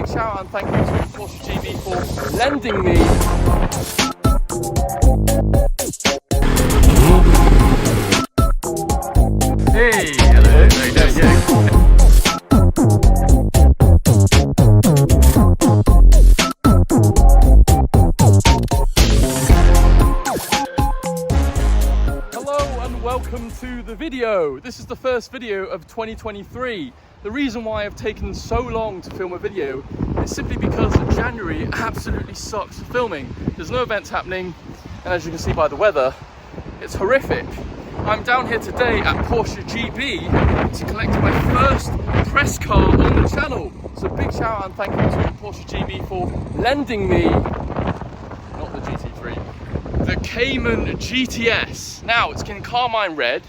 big shout out and thank you to Porsche GB for lending me. Hey, hello, how you doing? Yeah. Welcome to the video. This is the first video of 2023. The reason why I've taken so long to film a video is simply because January absolutely sucks for filming. There's no events happening, and as you can see by the weather, it's horrific. I'm down here today at Porsche GB to collect my first press car on the channel. So big shout out and thank you to Porsche GB for lending me, not the GT3, the Cayman GTS. Now it's in carmine red.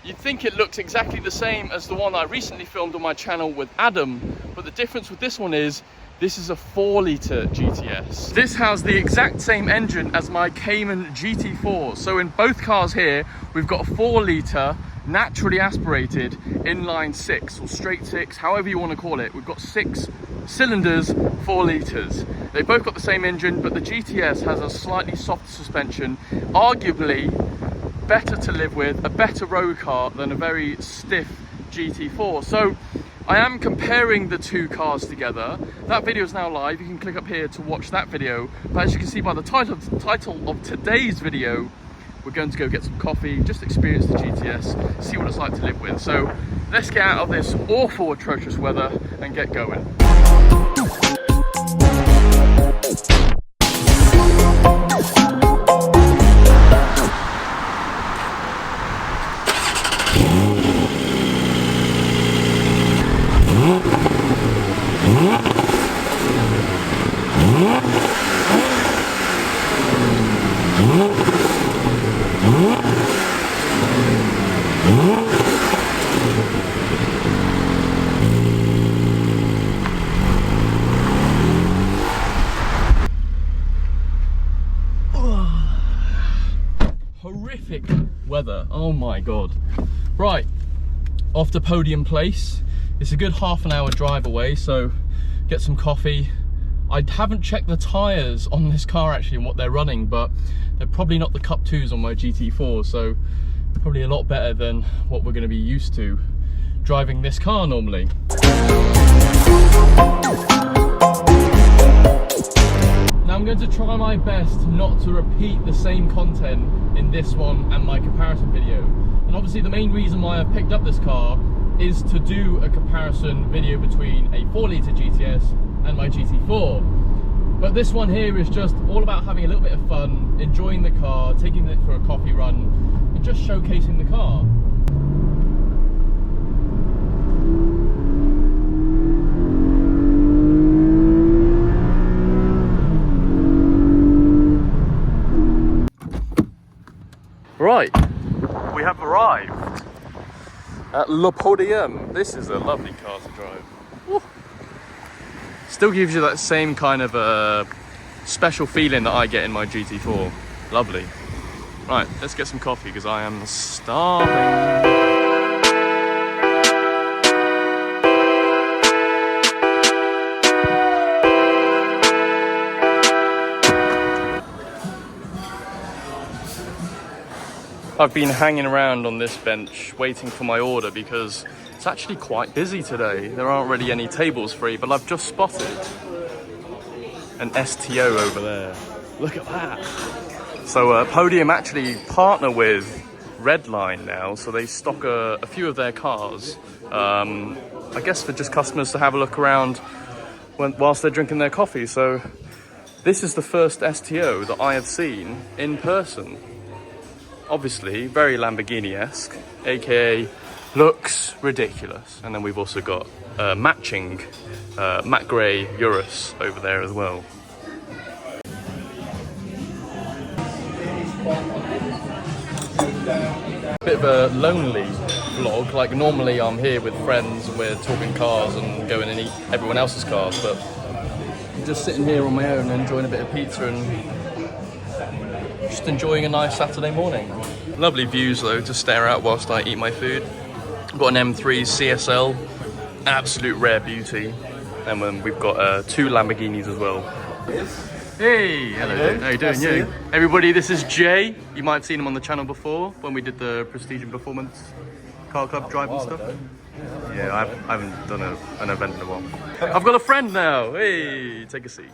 You'd think it looks exactly the same as the one I recently filmed on my channel with Adam, but the difference with this one is this is a 4-litre GTS. This has the exact same engine as my Cayman GT4. So in both cars here, we've got a 4-litre naturally aspirated inline 6 or straight 6, however you want to call it. We've got 6 cylinders, 4 litres. They both got the same engine, but the GTS has a slightly softer suspension, arguably better to live with, a better road car than a very stiff GT4. So I am comparing the two cars together. That video is now live. You can click up here to watch that video. But as you can see by the title of today's video, we're going to go get some coffee, just experience the GTS, see what it's like to live with. So let's get out of this awful, atrocious weather and get going. Horrific weather, oh my god. Right, off to Podium Place. It's a good half an hour drive away, so get some coffee. I haven't checked the tyres on this car actually and what they're running, but they're probably not the Cup 2s on my GT4, so probably a lot better than what we're going to be used to driving this car normally. Now I'm going to try my best not to repeat the same content in this one and my comparison video. And obviously the main reason why I've picked up this car is to do a comparison video between a 4-litre GTS and my GT4. But this one here is just all about having a little bit of fun, enjoying the car, taking it for a coffee run, and just showcasing the car. Right, we have arrived at Le Podium. This is a lovely car to drive. Woo. Still gives you that same kind of special feeling that I get in my GT4. Lovely. Right, let's get some coffee because I am starving. I've been hanging around on this bench waiting for my order because it's actually quite busy today. There aren't really any tables free, but I've just spotted an STO over there. Look at that. So Podium actually partner with Redline now, so they stock a few of their cars. I guess for just customers to have a look around whilst they're drinking their coffee. So this is the first STO that I have seen in person. Obviously very Lamborghini-esque, aka looks ridiculous. And then we've also got matching matte grey Urus over there as well. Bit of a lonely vlog. Like normally I'm here with friends and we're talking cars and going and eat everyone else's cars, but I'm just sitting here on my own enjoying a bit of pizza and just enjoying a nice Saturday morning. Lovely views though to stare at whilst I eat my food. I've got an M3 CSL, absolute rare beauty. and then we've got 2 Lamborghinis as well. Hey, hello. How you doing? Yeah. Everybody, this is Jay. You might have seen him on the channel before when we did the Prestige and Performance Car Club drive and stuff. Yeah, I haven't done an event in a while. I've got a friend now. Hey, take a seat.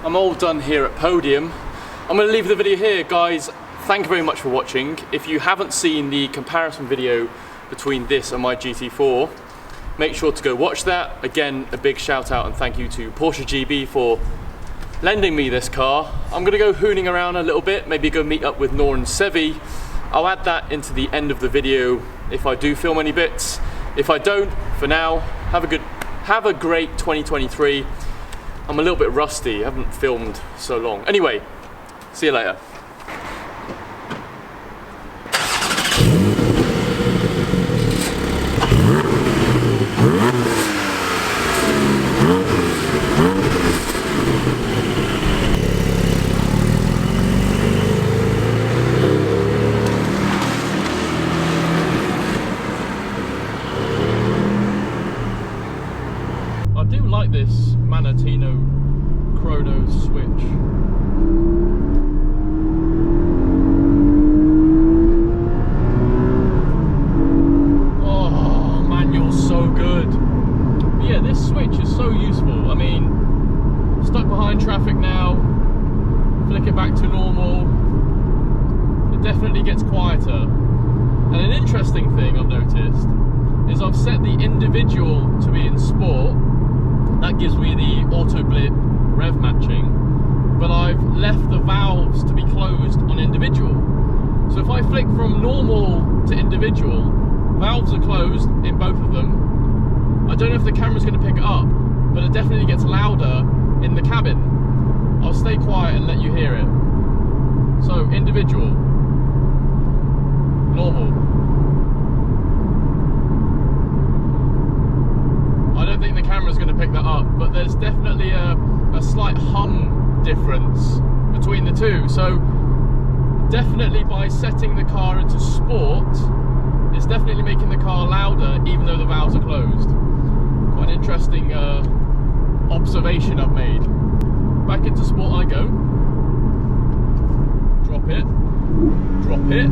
I'm all done here at Podium. I'm going to leave the video here, guys. Thank you very much for watching. If you haven't seen the comparison video between this and my GT4, make sure to go watch that. Again, a big shout out and thank you to Porsche GB for lending me this car. I'm going to go hooning around a little bit, maybe go meet up with Nor and Sevi. I'll add that into the end of the video if I do film any bits. If I don't, for now, have a great 2023. I'm a little bit rusty, I haven't filmed so long. Anyway, see you later. I do like this Manatino Chrono switch. Oh, manual's so good. But yeah, this switch is so useful. I mean, stuck behind traffic now, flick it back to normal, it definitely gets quieter. And an interesting thing I've noticed is I've set the individual to be in sport. That gives me the auto blip rev matching, but I've left the valves to be closed on individual. So if I flick from normal to individual, valves are closed in both of them. I don't know if the camera's going to pick it up, but it definitely gets louder in the cabin. I'll stay quiet and let you hear it. So individual, normal. I don't think the camera's going to pick that up, but there's definitely a slight hum difference between the two. So definitely by setting the car into sport, it's definitely making the car louder even though the valves are closed. Quite an interesting observation I've made. Back into sport I go. Drop it. Drop it.